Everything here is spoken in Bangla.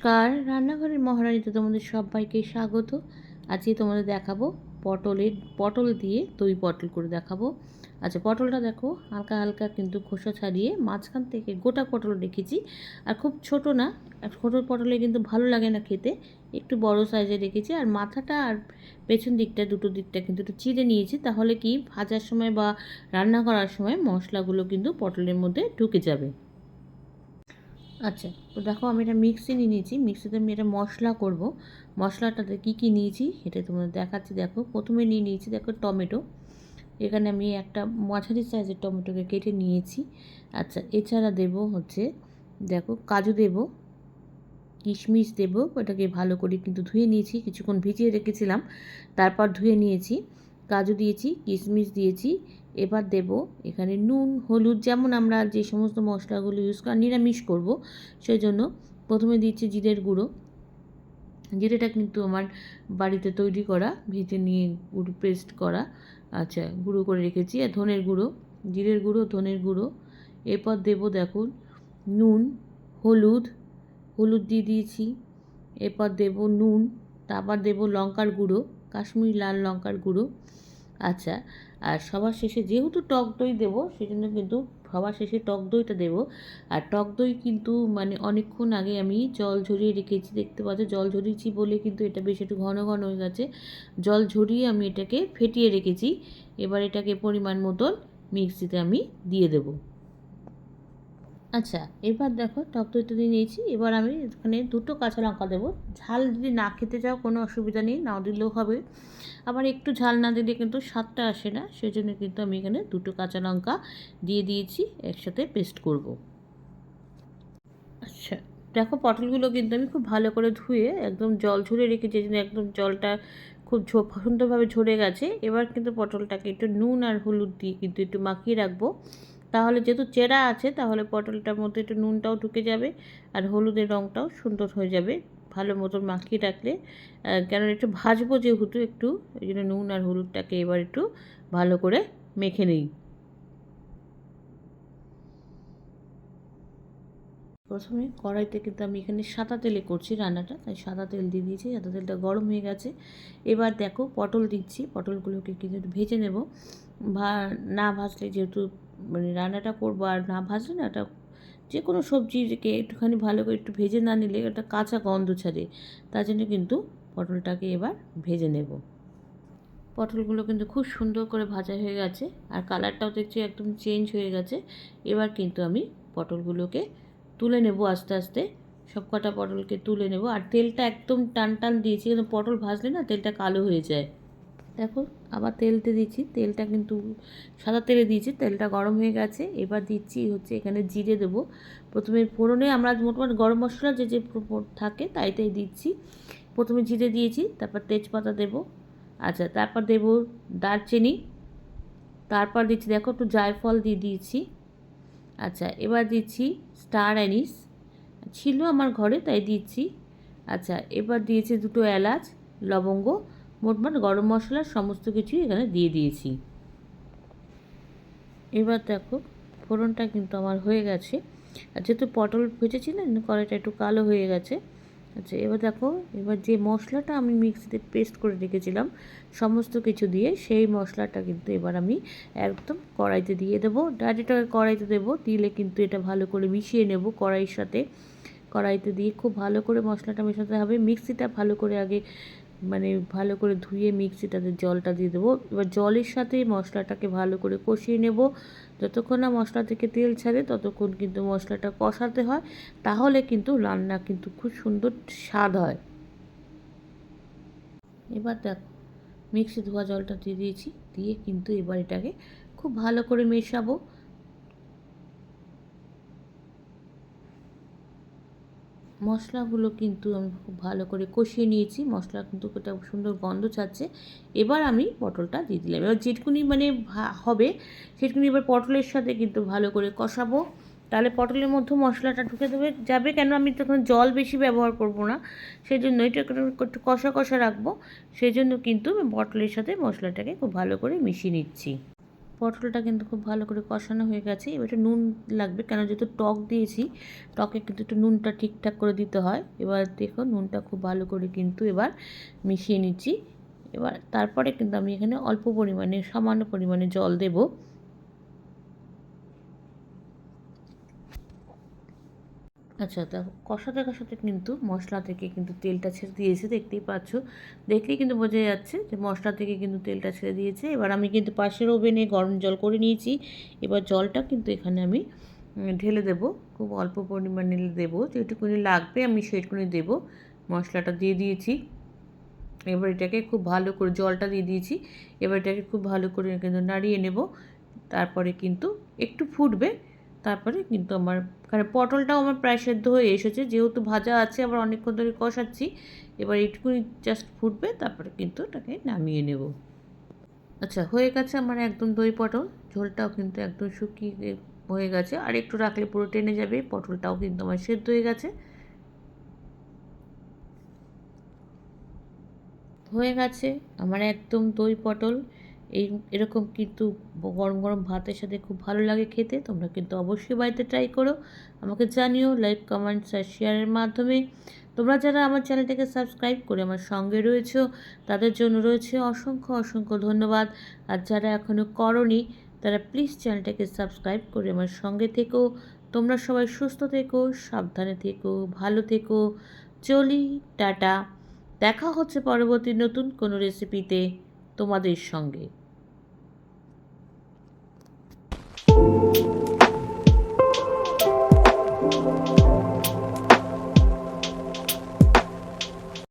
নমস্কার, রান্নাঘরের মহারানীতে তোমাদের সবাইকে স্বাগত। আজকে তোমাদের দেখাবো পটল দিয়ে দই পটল করে দেখাবো। আচ্ছা, পটলটা দেখো হালকা হালকা কিন্তু খোসা ছাড়িয়ে মাঝখান থেকে গোটা পটল রেখেছি। আর খুব ছোট না, ছোটো পটলে কিন্তু ভালো লাগে না খেতে, একটু বড় সাইজে রেখেছি। আর মাথাটা আর পেছন দিকটা দুটো দিকটা কিন্তু একটু চিড়ে নিয়েছি, তাহলে কি ভাজার সময় বা রান্না করার সময় মশলাগুলো কিন্তু পটলের মধ্যে ঢুকে যাবে। আচ্ছা, তো দেখো আমি এটা মিক্সি নিয়ে নিয়েছি। মিক্সিতে আমি এটা মশলা করব। মশলাটাতে কী কী নিয়েছি সেটা তোমাদের দেখাচ্ছি। দেখো প্রথমে নিয়ে নিয়েছি দেখো টমেটো। এখানে আমি একটা মাঝারি সাইজের টমেটোকে কেটে নিয়েছি। আচ্ছা, এছাড়া দেব হচ্ছে দেখো কাজু দেব, কিশমিশ দেব। এটাকে ভালো করে কিন্তু ধুয়ে নিয়েছি, কিছুক্ষণ ভিজিয়ে রেখেছিলাম, তারপর ধুয়ে নিয়েছি। কাজু দিয়েছি, কিশমিশ দিয়েছি। এবার দেব এখানে নুন, হলুদ, যেমন আমরা যে সমস্ত মশলাগুলো ইউজ করি নিরামিষ করব সেই জন্য প্রথমে দিচ্ছি জিরের গুঁড়ো। জিরেটা কিন্তু আমার বাড়িতে তৈরি করা, ভেজে নিয়ে গুঁড়ো পেস্ট করা। আচ্ছা, গুঁড়ো করে রেখেছি। আর ধনের গুঁড়ো, জিরের গুঁড়ো, ধনের গুঁড়ো। এরপর দেব দেখুন নুন, হলুদ দিয়ে দিয়েছি। এরপর দেব নুন, তারপর দেব লঙ্কার গুঁড়ো, কাশ্মীরি লাল লঙ্কার গুঁড়ো। আচ্ছা, আর সবার শেষে যেহেতু টক দই দেবো সেজন্য কিন্তু সবার শেষে টক দইটা দেবো। আর টক দই কিন্তু মানে অনেকক্ষণ আগে আমি জল ঝরিয়ে রেখেছি, দেখতে পাচ্ছ জল ঝরিয়েছি বলে কিন্তু এটা বেশ একটু ঘন ঘন হয়ে গেছে। জল ঝরিয়ে আমি এটাকে ফেটিয়ে রেখেছি। এবার এটাকে পরিমাণ মতন মিক্সিতে আমি দিয়ে দেবো। আচ্ছা, এবার দেখো টক দইটা দিয়ে নিয়েছি। এবার আমি এখানে দুটো কাঁচা লঙ্কা দেবো। ঝাল যদি না খেতে চাও কোনো অসুবিধা নেই, নাও দিলেও হবে। আবার একটু ঝাল না দিলে কিন্তু স্বাদটা আসে না, সেই জন্য কিন্তু আমি এখানে দুটো কাঁচা লঙ্কা দিয়ে দিয়েছি, একসাথে পেস্ট করব। আচ্ছা, দেখো পটলগুলো কিন্তু আমি খুব ভালো করে ধুয়ে একদম জল ঝরে রেখেছি, যেন একদম জলটা খুব সুন্দরভাবে ঝরে গেছে। এবার কিন্তু পটলটাকে একটু নুন আর হলুদ দিয়ে কিন্তু একটু মাখিয়ে রাখবো। তাহলে যেহেতু চেরা আছে, তাহলে পটলটার মধ্যে একটু নুনটাও ঢুকে যাবে আর হলুদের রঙটাও সুন্দর হয়ে যাবে ভালো মতন মাখিয়ে রাখলে। কেন একটু ভাজবো যেহেতু একটু, এই জন্য নুন আর হলুদটাকে এবার একটু ভালো করে মেখে নিই। প্রথমে কড়াইতে কিন্তু আমি এখানে সাদা তেলে করছি রান্নাটা, তাই সাদা তেল দিয়ে দিয়েছি। সাদা তেলটা গরম হয়ে গেছে। এবার দেখো পটল দিচ্ছি, পটলগুলোকে কিন্তু একটু ভেজে নেব। না ভাজলে যেহেতু মানে রান্নাটা করবো, আর না ভাজলে না এটা যে কোনো সবজিকে একটুখানি ভালো করে একটু ভেজে না নিলে একটা কাঁচা গন্ধ ছাড়ে, তার জন্য কিন্তু পটলটাকে এবার ভেজে নেব। পটলগুলো কিন্তু খুব সুন্দর করে ভাজা হয়ে গেছে আর কালারটাও দেখছি একদম চেঞ্জ হয়ে গেছে। এবার কিন্তু আমি পটলগুলোকে তুলে নেব আস্তে আস্তে, সব কটা পটলকে তুলে নেব। আর তেলটা একদম টান টান দিয়েছি, কিন্তু পটল ভাজলে না তেলটা কালো হয়ে যায়। দেখো আবার তেলতে দিচ্ছি, তেলটা কিন্তু সাদা তেলে দিয়েছি, তেলটা গরম হয়ে গেছে। এবার দিচ্ছি হচ্ছে এখানে জিরে দেবো। প্রথমে ফোড়নে আমরা মোটামুটি গরম মশলা যে যে থাকে তাই দিচ্ছি। প্রথমে জিরে দিয়েছি, তারপর তেজপাতা দেবো। আচ্ছা, তারপর দেব দারচিনি, তারপর দিচ্ছি দেখো একটু জায়ফল দিয়ে দিয়েছি। আচ্ছা, এবার দিচ্ছি স্টার অ্যানিস, ছিল আমার ঘরে তাই দিচ্ছি। আচ্ছা, এবার দিয়েছি দুটো এলাচ, লবঙ্গ, মোটমাট গরম মশলা সমস্ত কিছুই এখানে দিয়ে দিয়েছি। এবার দেখো ফোড়নটা কিন্তু আমার হয়ে গেছে। আর যেহেতু পটল ভেজেছি না, কড়াইটা একটু কালো হয়ে গেছে। আচ্ছা, এবার দেখো এবার যে মশলাটা আমি মিক্সিতে পেস্ট করে রেখেছিলাম সমস্ত কিছু দিয়ে, সেই মশলাটা কিন্তু এবার আমি একদম কড়াইতে দিয়ে দেবো। ডাইরেক্ট কড়াইতে দেবো, দিলে কিন্তু এটা ভালো করে মিশিয়ে নেব কড়াইয়ের সাথে। কড়াইতে দিয়ে খুব ভালো করে মশলাটা মেশাতে হবে। মিক্সিটা ভালো করে আগে মানে ভালো করে ধুয়ে মিক্সিটাতে জলটা দিয়ে দেবো। এবার জলের সাথে মশলাটাকে ভালো করে কষিয়ে নেব। যতক্ষণ না মশলা থেকে তেল ছাড়ে ততক্ষণ কিন্তু মশলাটা কষাতে হয়, তাহলে কিন্তু রান্না কিন্তু খুব সুন্দর স্বাদ হয়। এবার দেখো মিক্সি ধোয়া জলটা দিয়ে দিয়েছি, দিয়ে কিন্তু এবার এটাকে খুব ভালো করে মেশাবো। মশলাগুলো কিন্তু আমি খুব ভালো করে কষিয়ে নিয়েছি, মশলা কিন্তু একটা সুন্দর গন্ধ ছাড়ছে। এবার আমি পটলটা দিয়ে দিলাম। এবার যেটুকুনি মানে হবে সেটুকুনি এবার পটলের সাথে কিন্তু ভালো করে কষাবো, তাহলে পটলের মধ্যে মশলাটা ঢুকে যাবে। কেন আমি তখন জল বেশি ব্যবহার করব না, সেই জন্য এটা একটু কষা কষা রাখবো। সেই জন্য কিন্তু আমি পটলের সাথে মশলাটাকে খুব ভালো করে মিশিয়ে নিচ্ছি। পটলটা কিন্তু খুব ভালো করে কষানো হয়ে গেছে। এবার একটু নুন লাগবে, কেন যেহেতু টক দিয়েছি, টকে কিন্তু একটু নুনটা ঠিকঠাক করে দিতে হয়। এবার দেখো নুনটা খুব ভালো করে কিন্তু এবার মিশিয়ে নিচ্ছি। এবার তারপরে কিন্তু আমি এখানে অল্প পরিমাণে, সামান্য পরিমাণে জল দেব। আচ্ছা, তা কষাতে কষাতে কিন্তু মশলা থেকে কিন্তু তেলটা ছেড়ে দিয়েছে, দেখতেই পাচ্ছ। দেখলেই কিন্তু বোঝা যাচ্ছে যে মশলা থেকে কিন্তু তেলটা ছেড়ে দিয়েছে। এবার আমি কিন্তু পাশের ওভেনে গরম জল করে নিয়েছি। এবার জলটা কিন্তু এখানে আমি ঢেলে দেবো, খুব অল্প পরিমাণে দেবো, যেটুকুনি লাগবে আমি সেটুকুনি দেবো। মশলাটা দিয়ে দিয়েছি। এবার এটাকে খুব ভালো করে, জলটা দিয়ে দিয়েছি, এবার এটাকে খুব ভালো করে কিন্তু নাড়িয়ে নেব। তারপরে কিন্তু একটু ফুটবে, তারপরে কিন্তু আমার কারণ পটলটাও আমার প্রায় সেদ্ধ হয়ে এসেছে, যেহেতু ভাজা আছে, আবার অনেকক্ষণ ধরে কষাচ্ছি। এবার এইটুকুনি জাস্ট ফুটবে, তারপরে কিন্তু এটাকে নামিয়ে নেব। আচ্ছা, হয়ে গেছে আমার একদম দই পটল। ঝোলটাও কিন্তু একদম শুকিয়ে হয়ে গেছে, আর একটু রাখলে পুরো টেনে যাবে। পটলটাও কিন্তু আমার সেদ্ধ হয়ে গেছে। হয়ে গেছে আমার একদম দই পটল। এরকম কিন্তু গরম গরম ভাতের সাথে খুব ভালো লাগে খেতে। তোমরা কিন্তু অবশ্যই বাড়িতে ট্রাই করো। আমাকে জানিও লাইক, কমেন্টস আর শেয়ারের মাধ্যমে। তোমরা যারা আমার চ্যানেলটাকে সাবস্ক্রাইব করে আমার সঙ্গে রয়েছো, তাদের জন্য রয়েছে অসংখ্য অসংখ্য ধন্যবাদ। আর যারা এখনও করোনি, তারা প্লিজ চ্যানেলটাকে সাবস্ক্রাইব করে আমার সঙ্গে থেকো। তোমরা সবাই সুস্থ থেকো, সাবধানে থেকো, ভালো থেকো। চলি, টাটা। দেখা হচ্ছে পরবর্তী নতুন কোনো রেসিপিতে তোমাদের সঙ্গে।